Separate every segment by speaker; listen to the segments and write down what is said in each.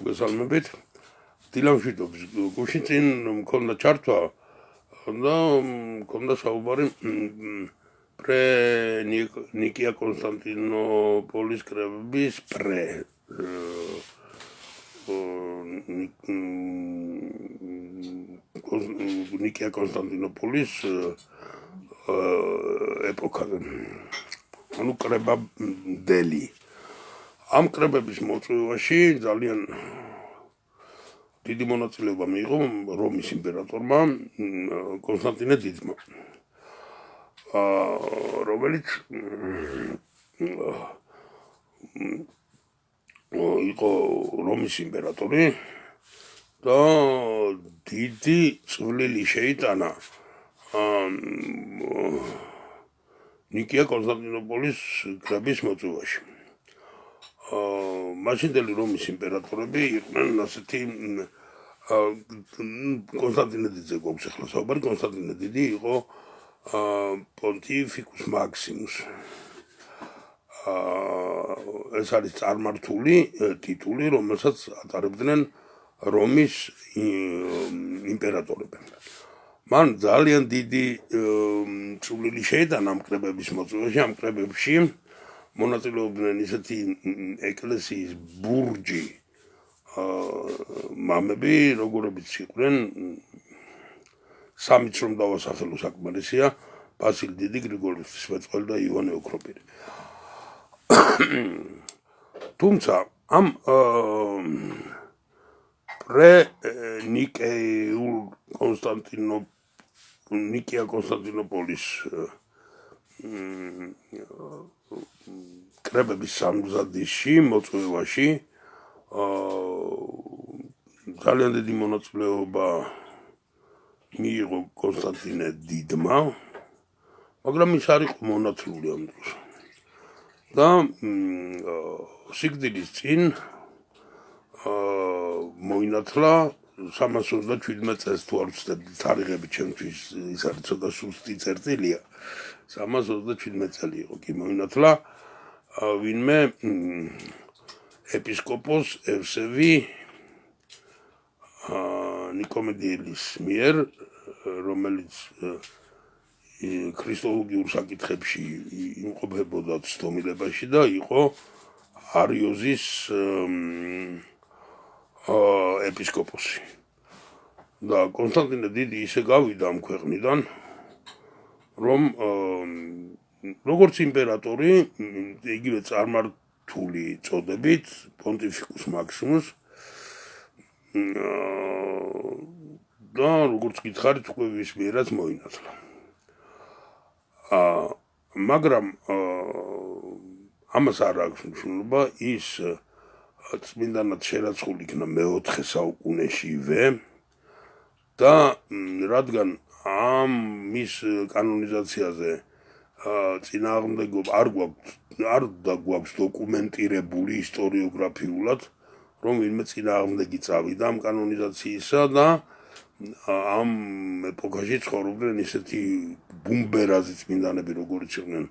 Speaker 1: მოგესალმებით. დილამშვიდობის გუშინ წინ მქონდა ჩართვა და მქონდა საუბარი ნიკია კონსტანტინოპოლის კრების ნიკია კონსტანტინოპოლის ეპოქაზე. ანუ კრებამდელი. ამ კრებების მოწვევაში ძალიან დიდი მონაწილეობა მიიღო რომის იმპერატორმა კონსტანტინე დიდმა, რომელიც იყო რომის იმპერატორი და დიდი წვლილი შეიტანა ნიკია კონსტანტინოპოლის კრების მოწვევაში. მაშინდელი რომის იმპერატორები იყვნენ ასეთი კონსტანტინე დიდზე გვაქვს ახლა საუბარი. კონსტანტინე დიდი იყო პონტიფიკუს მაქსიმუს. ეს არის წარმართული ტიტული, რომელსაც ატარებდნენ რომის იმპერატორები. მან ძალიან დიდი წვლილი შეიტანა ამ კრებების მოწვევაში. ამ კრებებში მონაწილეობდნენ ისეთი ეკლესიის ბურჯი მამები, როგორებიც იყვნენ, სამიც რომ დავასახელო საკმარისია, ბასილი დიდი, გრიგოლი ღვთისმეტყველი და იოანე ოქროპირი. თუმცა ამ ნიკია კონსტანტინოპოლის კრებების სამგზადისში, მოწვევაში ძალიან დიდი მონაწილეობა მიიღო კონსტანტინე დიდმა, მაგრამ ის არ იყო მონათლული ამ დროს. და სიკვდილის წინ მოინათლა 327 წელს, თუ არ ვცდები თარიღები ჩემთვის, ის არის ცოტა სუსტი წერტილია, 327 წელი იყო კი მოინათლა ვინმე ეპისკოპოს ევსევი ნიკომედიელის მიერ, რომელიც ქრისტოლოგიურ საკითხებში იმყოფებოდა ცდომილებაში და იყო არიოზის ეპისკოპოსი. და კონსტანტინე დიდი ისე გავიდა ამ ქვეყნიდან, რომ როგორც იმპერატორი, იგივე წარმართული წოდებით, პონტიფიკუს მაქსიმუს და როგორც გითხარით, უკვე ვის მიერაც მოინათლა. მაგრამ ამას არ აქვს მნიშვნელობა, ის წმინდანად შერაცხული იქნა მეოთხე საუკუნეშივე და რადგან ამ მის კანონიზაციაზე წინააღმდეგობა არ გვაქვს დოკუმენტირებული ისტორიოგრაფიულად, რომ ვინმე წინააღმდეგი წავიდა ამ კანონიზაციისა და ამ ეპოქაში ცხოვრობდნენ ისეთი ბუმბერაზი წმინდანები, როგორიც იყვნენ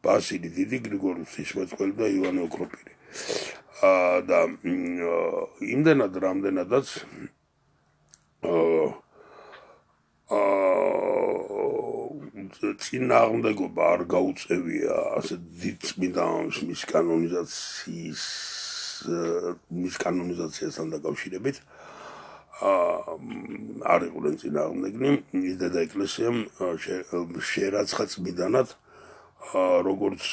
Speaker 1: ბასილი დიდი, გრიგოლი ღვთისმეტყველი და იოანე ოქროპირი. და იმდენად რამდენადაც წინააღმდეგობა არ გაუწევია ასე დიდ წმინდანს მის კანონიზაციასთან დაკავშირებით, არ იყვნენ წინააღმდეგნი. ის დედა ეკლესიამ შერაცხა წმინდანად როგორც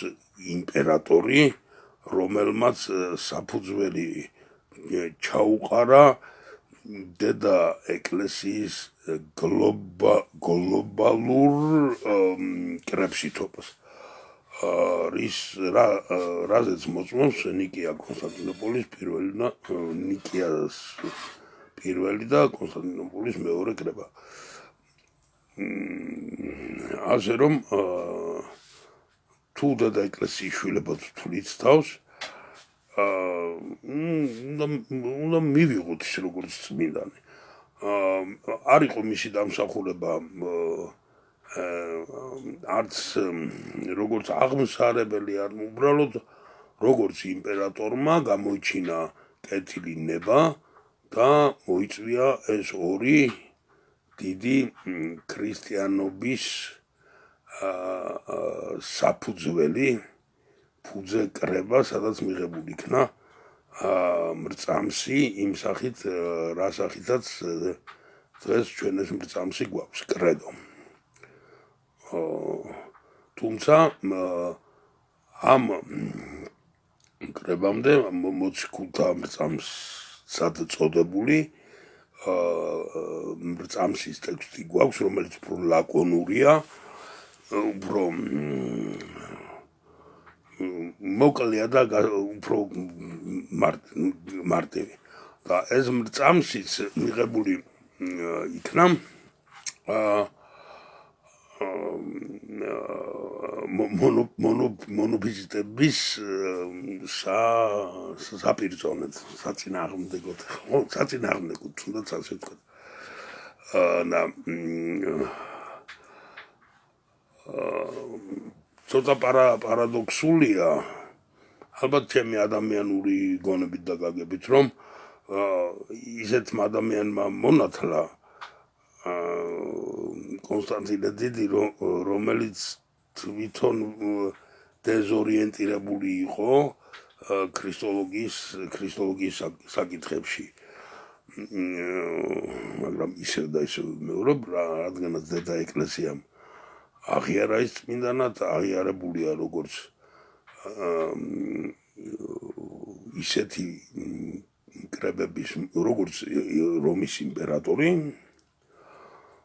Speaker 1: იმპერატორი, რომელმაც საფუძველი ჩაუყარა დედა ეკლესიის გლობალურ კრებშითობას, რაზეც მოწმობს ნიკია კონსტანტინოპოლის ნიკიას პირველი და კონსტანტინოპოლის მეორე კრება. ასე რომ თუ დედა ეკლესიის შვილებად თვლით თავს, უნდა მივიღოთ ის როგორც წმინდანი. არ იყო მისი დამსახურება არც როგორც აღმსარებელი, არ უბრალოდ როგორც იმპერატორმა გამოიჩინა კეთილი ნება და მოიწვია ეს ორი დიდი ქრისტიანობის საფუძველი ფუძე კრება, სადაც მიღებული იქნა მრწამსი იმ სახით, რა სახითაც დღეს ჩვენ ეს მრწამსი გვაქვს კრედო. თუმცა ამ კრებამდე მოციქულთა მრწამსად წოდებული მრწამსის ტექსტი გვაქვს, რომელიც უფრო ლაკონურია, უფრო მოკლეა და უფრო მარტივი. და ეს მრწამსიც მიღებული იქნა მონოფიზიტების საპირწონედ, საწინააღმდეგოდ, საწინააღმდეგოდ, თუნდაც ასე ვთქვათ. ცოტა პარადოქსულია, ალბათ ჩემი ადამიანური გონებით და გაგებით, რომ ისეთმა ადამიანმა მონათლა კონსტანტინე დიდი, რომელიც თვითონ დეზორიენტირებული იყო ქრისტოლოგიის საკითხებში. მაგრამ ისევ და ისევ ვიმეორებ, რადგანაც დედა ეკლესიამ აღიარა ის წმინდანად, აღიარებულია როგორც ისეთი კრებების, როგორც რომის იმპერატორი,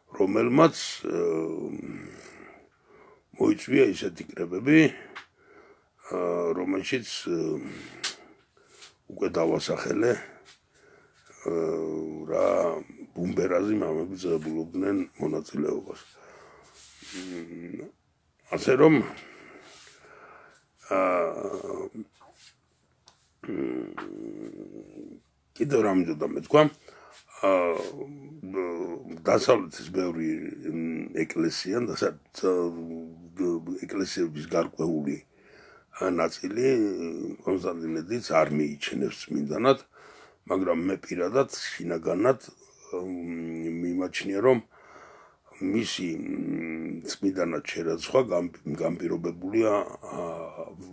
Speaker 1: რომელმაც მოიწვია ისეთი კრებები, რომელშიც უკვე დავასახელე რა ბუმბერაზი მამები ძებულობდნენ მონაწილეობას. ასე რომ კიდევ რა მინდოდა მეთქვა, დასავლეთის ბევრი ეკლესია, ეკლესიების გარკვეული ნაწილი კონსტანტინე დიდს არ მიიჩნევს წმინდანად, მაგრამ მე პირადად შინაგანად მიმაჩნია, რომ მისი წმინდანად შერაცხვა განპირობებულია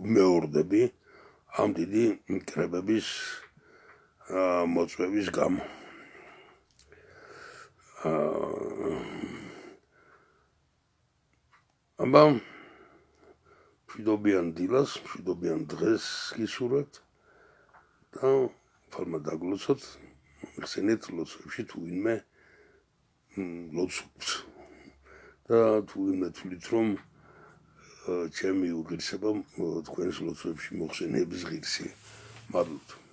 Speaker 1: მეორდები ამ დიდი კრებების მოწვევის გამო. აბა მშვიდობიან დილას, მშვიდობიან დღეს გისურვებთ და ფალმა დაგლოცოთ, ხსენეთ ლოცვებში თუ ვინმე ლოცვობს და თუ ვინმე თვლით, რომ ჩემი უღირსება თქვენს ლოცვებში მოხსენების ღირსია. მადლობთ.